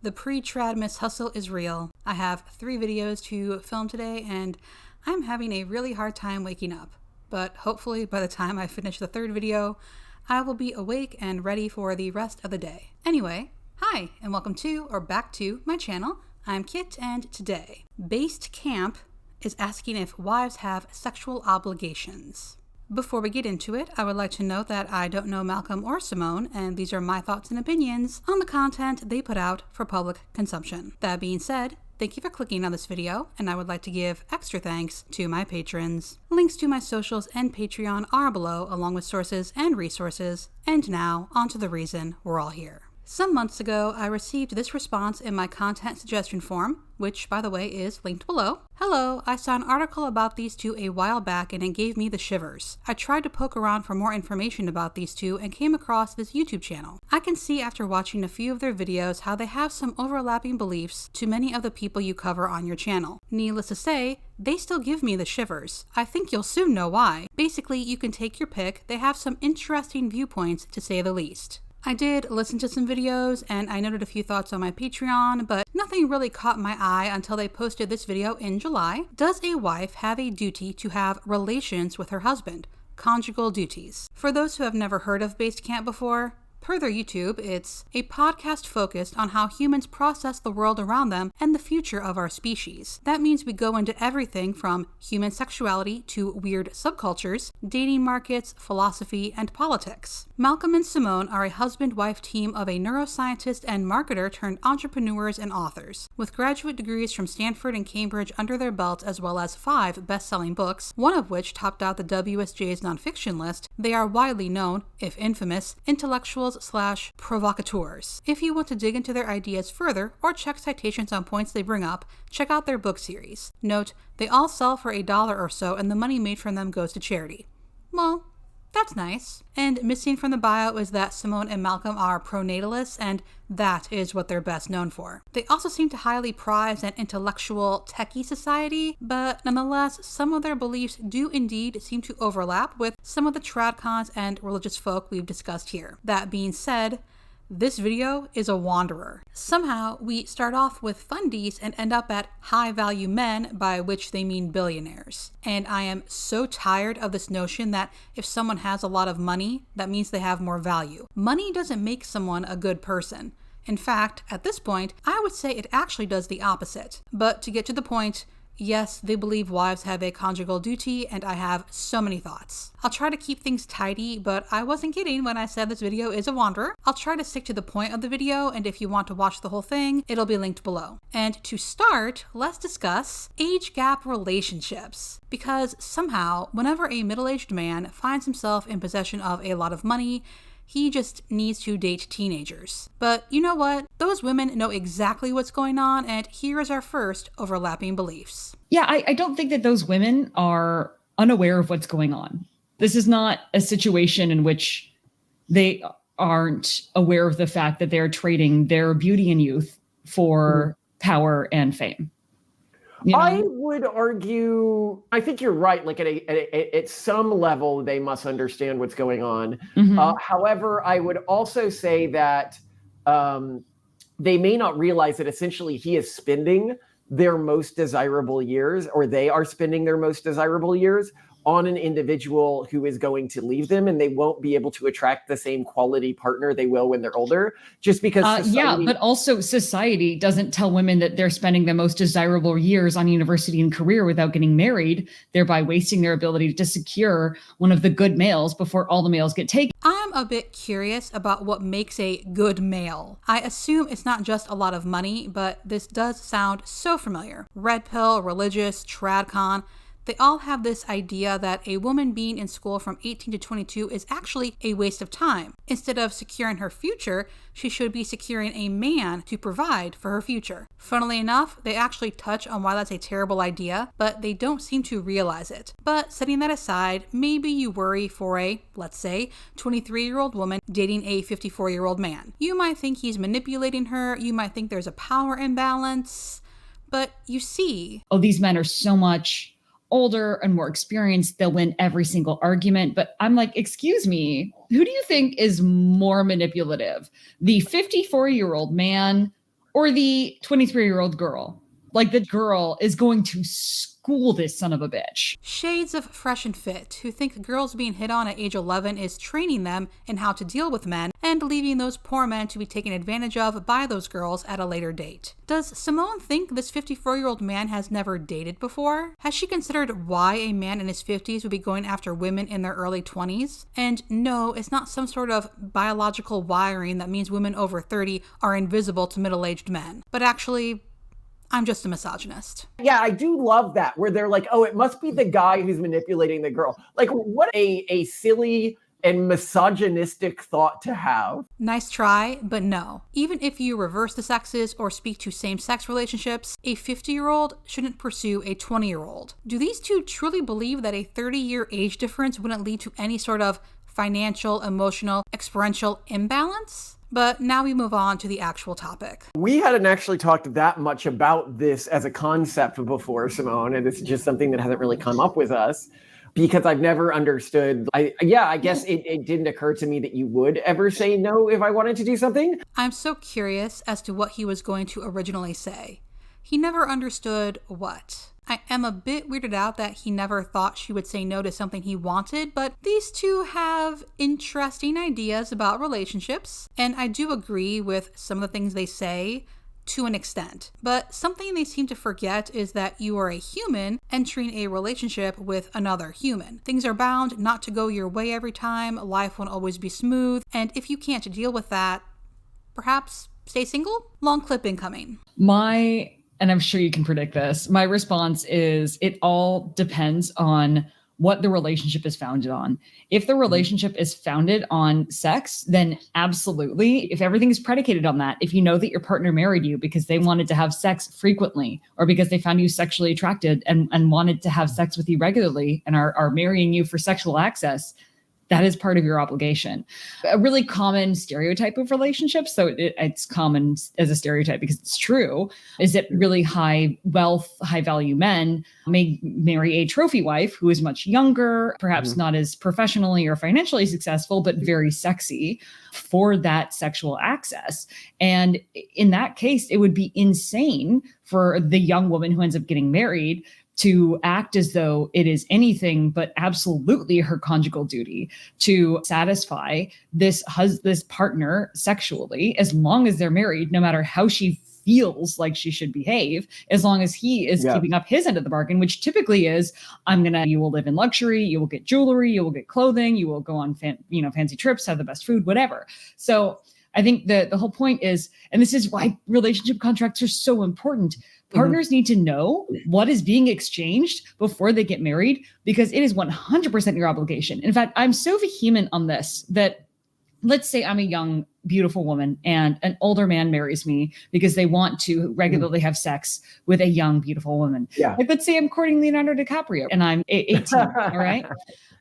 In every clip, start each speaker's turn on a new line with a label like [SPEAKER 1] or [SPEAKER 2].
[SPEAKER 1] The pre-trad miss hustle is real. I have 3 videos to film today and I'm having a really hard time waking up. But hopefully by the time I finish the 3rd video, I will be awake and ready for the rest of the day. Anyway, hi and welcome to or back to my channel. I'm Kit and today, Based Camp is asking if wives have sexual obligations. Before we get into it, I would like to note that I don't know Malcolm or Simone, and these are my thoughts and opinions on the content they put out for public consumption. That being said, thank you for clicking on this video, and I would like to give extra thanks to my patrons. Links to my socials and Patreon are below, along with sources and resources. And now, on to the reason we're all here. Some months ago, I received this response in my content suggestion form, which, by the way, is linked below. Hello, I saw an article about these two a while back and it gave me the shivers. I tried to poke around for more information about these two and came across this YouTube channel. I can see after watching a few of their videos how they have some overlapping beliefs to many of the people you cover on your channel. Needless to say, they still give me the shivers. I think you'll soon know why. Basically, you can take your pick. They have some interesting viewpoints, to say the least. I did listen to some videos and I noted a few thoughts on my Patreon, but nothing really caught my eye until they posted this video in July. Does a wife have a duty to have relations with her husband? Conjugal duties. For those who have never heard of Based Camp before, per their YouTube, it's a podcast focused on how humans process the world around them and the future of our species. That means we go into everything from human sexuality to weird subcultures, dating markets, philosophy, and politics. Malcolm and Simone are a husband-wife team of a neuroscientist and marketer turned entrepreneurs and authors. With graduate degrees from Stanford and Cambridge under their belt, as well as 5 best-selling books, one of which topped out the WSJ's nonfiction list, they are widely known, if infamous, intellectuals/provocateurs. If you want to dig into their ideas further or check citations on points they bring up, check out their book series. Note, they all sell for $1 or so and the money made from them goes to charity. Well, that's nice. And missing from the bio is that Simone and Malcolm are pronatalists, and that is what they're best known for. They also seem to highly prize an intellectual, techie society, but nonetheless, some of their beliefs do indeed seem to overlap with some of the tradcons and religious folk we've discussed here. That being said, this video is a wanderer. Somehow, we start off with fundies and end up at high-value men, by which they mean billionaires. And I am so tired of this notion that if someone has a lot of money, that means they have more value. Money doesn't make someone a good person. In fact, at this point, I would say it actually does the opposite. But to get to the point, yes, they believe wives have a conjugal duty, and I have so many thoughts. I'll try to keep things tidy, but I wasn't kidding when I said this video is a wanderer. I'll try to stick to the point of the video, and if you want to watch the whole thing, it'll be linked below. And to start, let's discuss age gap relationships. Because somehow, whenever a middle-aged man finds himself in possession of a lot of money, he just needs to date teenagers. But you know what? Those women know exactly what's going on, and here is our first overlapping beliefs.
[SPEAKER 2] Yeah, I don't think that those women are unaware of what's going on. This is not a situation in which they aren't aware of the fact that they're trading their beauty and youth for power and fame. You know?
[SPEAKER 3] I would argue, I think you're right. Like at some level, they must understand what's going on. However, I would also say that they may not realize that essentially he is spending their most desirable years, or they are spending their most desirable years on an individual who is going to leave them, and they won't be able to attract the same quality partner they will when they're older, just because society...
[SPEAKER 2] but also society doesn't tell women that they're spending the most desirable years on university and career without getting married, thereby wasting their ability to secure one of the good males before all the males get taken.
[SPEAKER 1] I'm a bit curious about what makes a good male. I assume it's not just a lot of money, but this does sound so familiar. Red pill, religious, tradcon. They all have this idea that a woman being in school from 18 to 22 is actually a waste of time. Instead of securing her future, she should be securing a man to provide for her future. Funnily enough, they actually touch on why that's a terrible idea, but they don't seem to realize it. But setting that aside, maybe you worry for a, let's say, 23-year-old woman dating a 54-year-old man. You might think he's manipulating her, you might think there's a power imbalance, but you see...
[SPEAKER 2] Oh, these men are so much older and more experienced, they'll win every single argument. But I'm like, excuse me, who do you think is more manipulative? The 54-year-old man or the 23-year-old girl. Like, the girl is going to school this son of a bitch.
[SPEAKER 1] Shades of Fresh and Fit, who think girls being hit on at age 11 is training them in how to deal with men and leaving those poor men to be taken advantage of by those girls at a later date. Does Simone think this 54-year-old man has never dated before? Has she considered why a man in his 50s would be going after women in their early 20s? And no, it's not some sort of biological wiring that means women over 30 are invisible to middle-aged men, but actually, I'm just a misogynist.
[SPEAKER 3] Yeah, I do love that, where they're like, oh, it must be the guy who's manipulating the girl. Like, what a silly and misogynistic thought to have.
[SPEAKER 1] Nice try, but no. Even if you reverse the sexes or speak to same-sex relationships, a 50-year-old shouldn't pursue a 20-year-old. Do these two truly believe that a 30-year age difference wouldn't lead to any sort of financial, emotional, experiential imbalance? But now we move on to the actual topic.
[SPEAKER 3] We hadn't actually talked that much about this as a concept before, Simone, and this is just something that hasn't really come up with us because I've never understood. I guess it didn't occur to me that you would ever say no if I wanted to do something.
[SPEAKER 1] I'm so curious as to what he was going to originally say. He never understood what. I am a bit weirded out that he never thought she would say no to something he wanted, but these two have interesting ideas about relationships, and I do agree with some of the things they say to an extent. But something they seem to forget is that you are a human entering a relationship with another human. Things are bound not to go your way every time, life won't always be smooth, and if you can't deal with that, perhaps stay single? Long clip incoming.
[SPEAKER 2] And I'm sure you can predict this, my response is it all depends on what the relationship is founded on. If the relationship is founded on sex, then absolutely. If everything is predicated on that, if you know that your partner married you because they wanted to have sex frequently or because they found you sexually attracted and wanted to have sex with you regularly and are marrying you for sexual access, that is part of your obligation. A really common stereotype of relationships, so it's common as a stereotype because it's true, is that really high wealth, high value men may marry a trophy wife who is much younger, perhaps not as professionally or financially successful, but very sexy for that sexual access. And in that case, it would be insane for the young woman who ends up getting married to act as though it is anything but absolutely her conjugal duty to satisfy this partner sexually, as long as they're married, no matter how she feels like she should behave, as long as he is keeping up his end of the bargain, which typically is, you will live in luxury, you will get jewelry, you will get clothing, you will go on fancy trips, have the best food, whatever. So I think the whole point is, and this is why relationship contracts are so important, partners need to know what is being exchanged before they get married, because it is 100% your obligation. In fact, I'm so vehement on this that let's say I'm a young, beautiful woman and an older man marries me because they want to regularly have sex with a young, beautiful woman. Yeah. Like, let's say I'm courting Leonardo DiCaprio and I'm 18, all right?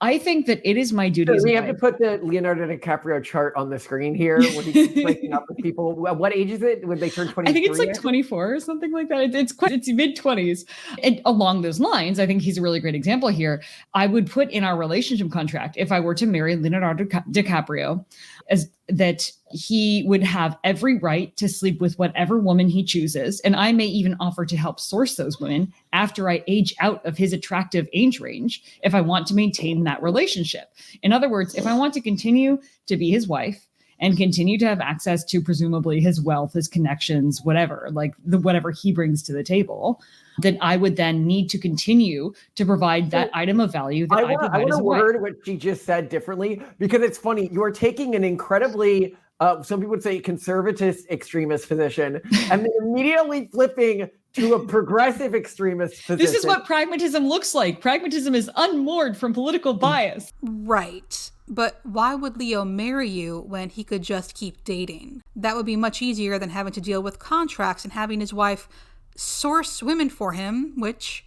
[SPEAKER 2] I think that it is my duty.
[SPEAKER 3] So we have to put the Leonardo DiCaprio chart on the screen here when he's breaking up with people. What age is it? When they turn 23?
[SPEAKER 2] I think it's like 24 or something like that. It's mid-20s. And along those lines, I think he's a really great example here. I would put in our relationship contract, if I were to marry Leonardo DiCaprio, as that he would have every right to sleep with whatever woman he chooses. And I may even offer to help source those women after I age out of his attractive age range, if I want to maintain that relationship. In other words, if I want to continue to be his wife and continue to have access to presumably his wealth, his connections, whatever, whatever he brings to the table, then I would then need to continue to provide that item of value that I provide as a wife. I want to word
[SPEAKER 3] what she just said differently, because it's funny. You are taking an incredibly, some people would say conservative extremist position, and then immediately flipping to a progressive extremist position.
[SPEAKER 2] This is what pragmatism looks like. Pragmatism is unmoored from political bias.
[SPEAKER 1] Right. But why would Leo marry you when he could just keep dating? That would be much easier than having to deal with contracts and having his wife source women for him, which,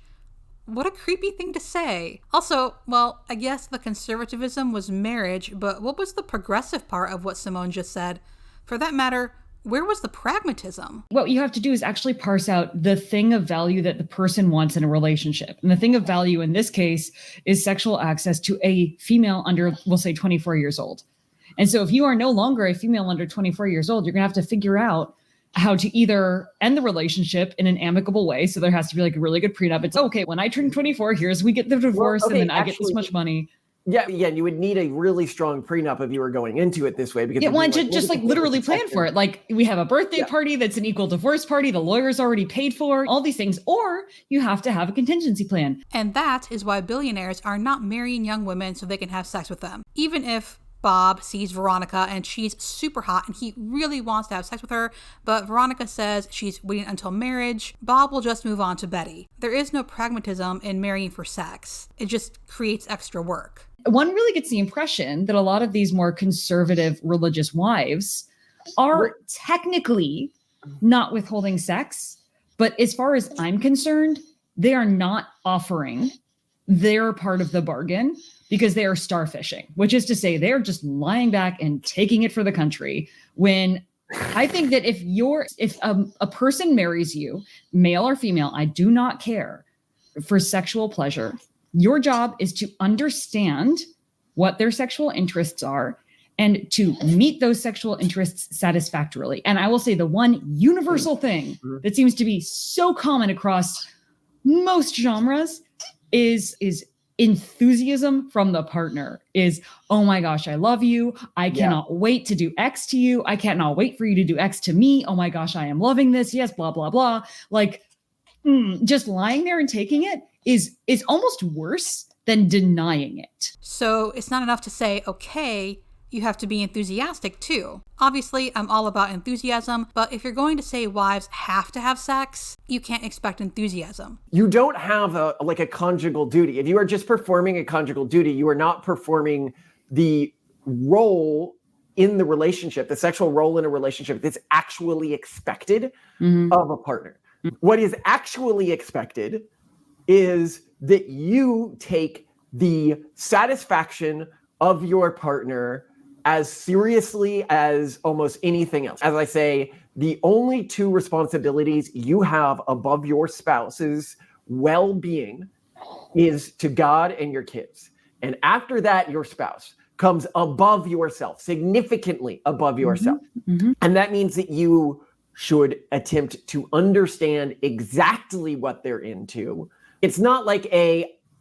[SPEAKER 1] what a creepy thing to say. Also, well, I guess the conservatism was marriage, but what was the progressive part of what Simone just said? For that matter, where was the pragmatism?
[SPEAKER 2] What you have to do is actually parse out the thing of value that the person wants in a relationship. And the thing of value in this case is sexual access to a female under, we'll say, 24 years old. And so if you are no longer a female under 24 years old, you're going to have to figure out how to either end the relationship in an amicable way. So there has to be like a really good prenup. It's okay, when I turn 24, we get the divorce, and then I get this much money.
[SPEAKER 3] Yeah, you would need a really strong prenup if you were going into it this way, because
[SPEAKER 2] just like literally plan for it. Like, we have a birthday party that's an equal divorce party. The lawyer's already paid for all these things, or you have to have a contingency plan.
[SPEAKER 1] And that is why billionaires are not marrying young women so they can have sex with them. Even if Bob sees Veronica and she's super hot and he really wants to have sex with her, but Veronica says she's waiting until marriage, Bob will just move on to Betty. There is no pragmatism in marrying for sex. It just creates extra work.
[SPEAKER 2] One really gets the impression that a lot of these more conservative religious wives are technically not withholding sex, but as far as I'm concerned, they are not offering their part of the bargain because they are starfishing, which is to say they're just lying back and taking it for the country. When I think that if a person marries you, male or female, I do not care, for sexual pleasure, your job is to understand what their sexual interests are and to meet those sexual interests satisfactorily. And I will say the one universal thing that seems to be so common across most genres is enthusiasm from the partner. Is, oh my gosh, I love you. I cannot wait to do X to you. I cannot wait for you to do X to me. Oh my gosh, I am loving this. Yes, blah, blah, blah. Like, just lying there and taking it is almost worse than denying it.
[SPEAKER 1] So it's not enough to say, okay, you have to be enthusiastic too. Obviously, I'm all about enthusiasm, but if you're going to say wives have to have sex, you can't expect enthusiasm.
[SPEAKER 3] You don't have a conjugal duty. If you are just performing a conjugal duty, you are not performing the role in the relationship, the sexual role in a relationship that's actually expected of a partner. What is actually expected is that you take the satisfaction of your partner as seriously as almost anything else. As I say, the only two responsibilities you have above your spouse's well-being is to God and your kids. And after that, your spouse comes above yourself, significantly above yourself. And that means that you should attempt to understand exactly what they're into. It's not like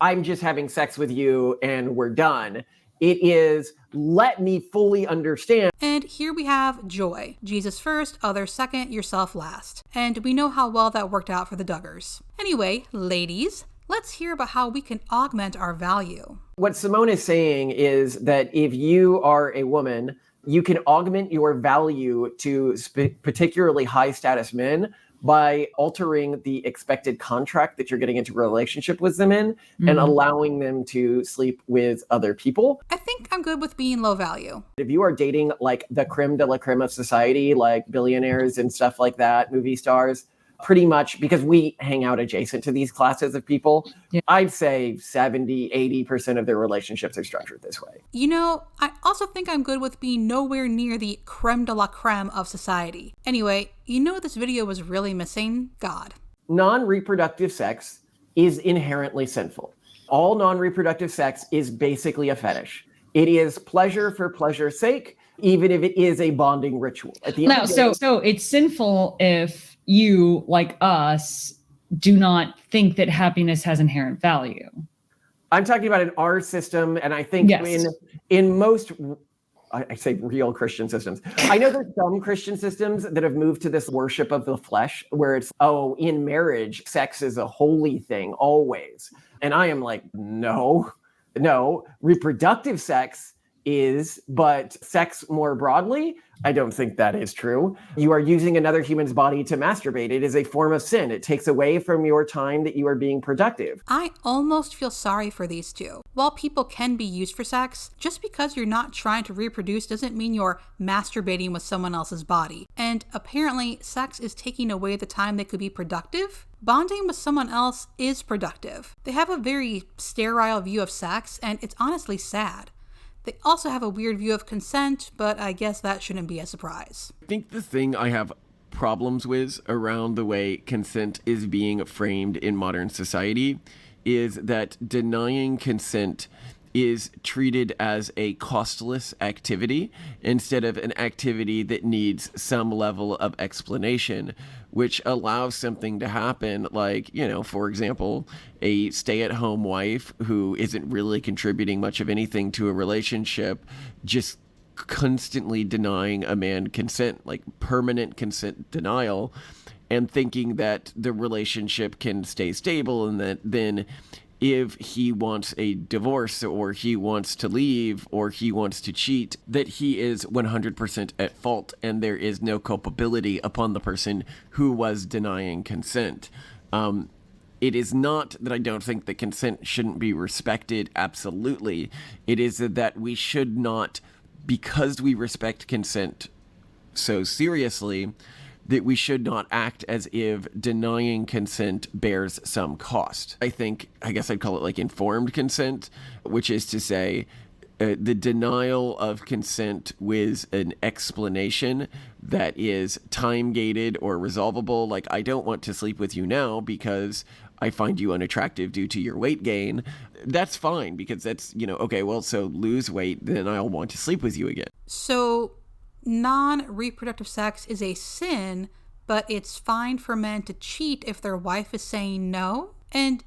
[SPEAKER 3] I'm just having sex with you and we're done. It is, let me fully understand.
[SPEAKER 1] And here we have joy. Jesus first, others second, yourself last. And we know how well that worked out for the Duggars. Anyway, ladies, let's hear about how we can augment our value.
[SPEAKER 3] What Simone is saying is that if you are a woman, you can augment your value to particularly high status men by altering the expected contract that you're getting into a relationship with them in and allowing them to sleep with other people.
[SPEAKER 1] I think I'm good with being low value.
[SPEAKER 3] If you are dating like the creme de la creme of society, like billionaires and stuff like that, movie stars, pretty much because we hang out adjacent to these classes of people, I'd say 70, 80% of their relationships are structured this way.
[SPEAKER 1] You know, I also think I'm good with being nowhere near the creme de la creme of society. Anyway, you know what this video was really missing? God.
[SPEAKER 3] Non-reproductive sex is inherently sinful. All non-reproductive sex is basically a fetish. It is pleasure for pleasure's sake, even if it is a bonding ritual. At the end of the day,
[SPEAKER 2] so it's sinful if you, like us, do not think that happiness has inherent value.
[SPEAKER 3] I'm talking about in our system, and I think in most, I say real Christian systems. I know there's some Christian systems that have moved to this worship of the flesh, where it's, in marriage, sex is a holy thing, always. And I am like, no, reproductive sex is, but sex more broadly, I don't think that is true. You are using another human's body to masturbate. It is a form of sin. It takes away from your time that you are being productive.
[SPEAKER 1] I almost feel sorry for these two. While people can be used for sex, just because you're not trying to reproduce doesn't mean you're masturbating with someone else's body. And apparently, sex is taking away the time they could be productive. Bonding with someone else is productive. They have a very sterile view of sex, and it's honestly sad. They also have a weird view of consent, but I guess that shouldn't be a surprise.
[SPEAKER 4] I think the thing I have problems with around the way consent is being framed in modern society is that denying consent is treated as a costless activity instead of an activity that needs some level of explanation, which allows something to happen like, for example, a stay-at-home wife who isn't really contributing much of anything to a relationship, just constantly denying a man consent, like permanent consent denial, and thinking that the relationship can stay stable, and that then if he wants a divorce or he wants to leave or he wants to cheat, that he is 100% at fault and there is no culpability upon the person who was denying consent. It is not that I don't think that consent shouldn't be respected. Absolutely. It is that we should not, because we respect consent so seriously, that we should not act as if denying consent bears some cost. I guess I'd call it like informed consent, which is to say the denial of consent with an explanation that is time-gated or resolvable. Like, I don't want to sleep with you now because I find you unattractive due to your weight gain. That's fine, because that's, okay, well, so lose weight, then I'll want to sleep with you again.
[SPEAKER 1] So non-reproductive sex is a sin, but it's fine for men to cheat if their wife is saying no. And,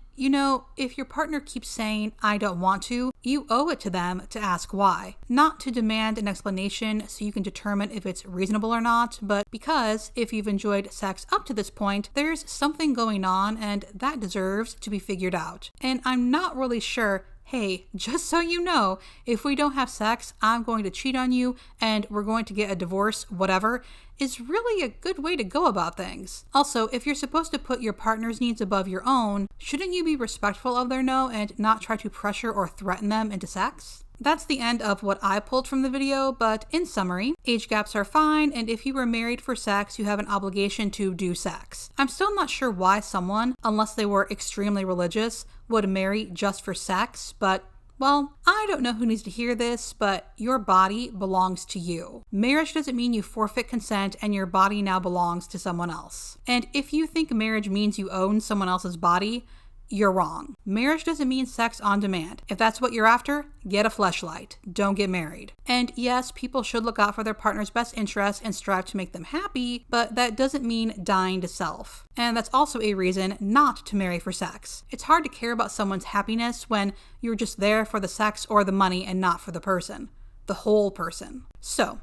[SPEAKER 1] if your partner keeps saying, I don't want to, you owe it to them to ask why. Not to demand an explanation so you can determine if it's reasonable or not, but because if you've enjoyed sex up to this point, there's something going on and that deserves to be figured out. And I'm not really sure, hey, just so you know, if we don't have sex, I'm going to cheat on you and we're going to get a divorce, whatever, is really a good way to go about things. Also, if you're supposed to put your partner's needs above your own, shouldn't you be respectful of their no and not try to pressure or threaten them into sex? That's the end of what I pulled from the video, but in summary, age gaps are fine, and if you were married for sex, you have an obligation to do sex. I'm still not sure why someone, unless they were extremely religious, would marry just for sex, but well, I don't know who needs to hear this, but your body belongs to you. Marriage doesn't mean you forfeit consent and your body now belongs to someone else. And if you think marriage means you own someone else's body, you're wrong. Marriage doesn't mean sex on demand. If that's what you're after, get a fleshlight. Don't get married. And yes, people should look out for their partner's best interests and strive to make them happy, but that doesn't mean dying to self. And that's also a reason not to marry for sex. It's hard to care about someone's happiness when you're just there for the sex or the money and not for the person. The whole person. So,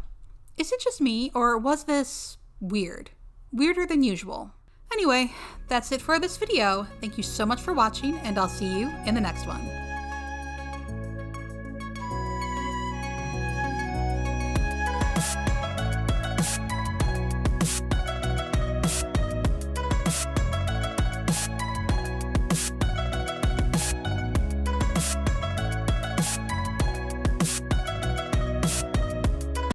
[SPEAKER 1] is it just me, or was this weird? Weirder than usual? Anyway, that's it for this video. Thank you so much for watching, and I'll see you in the next one.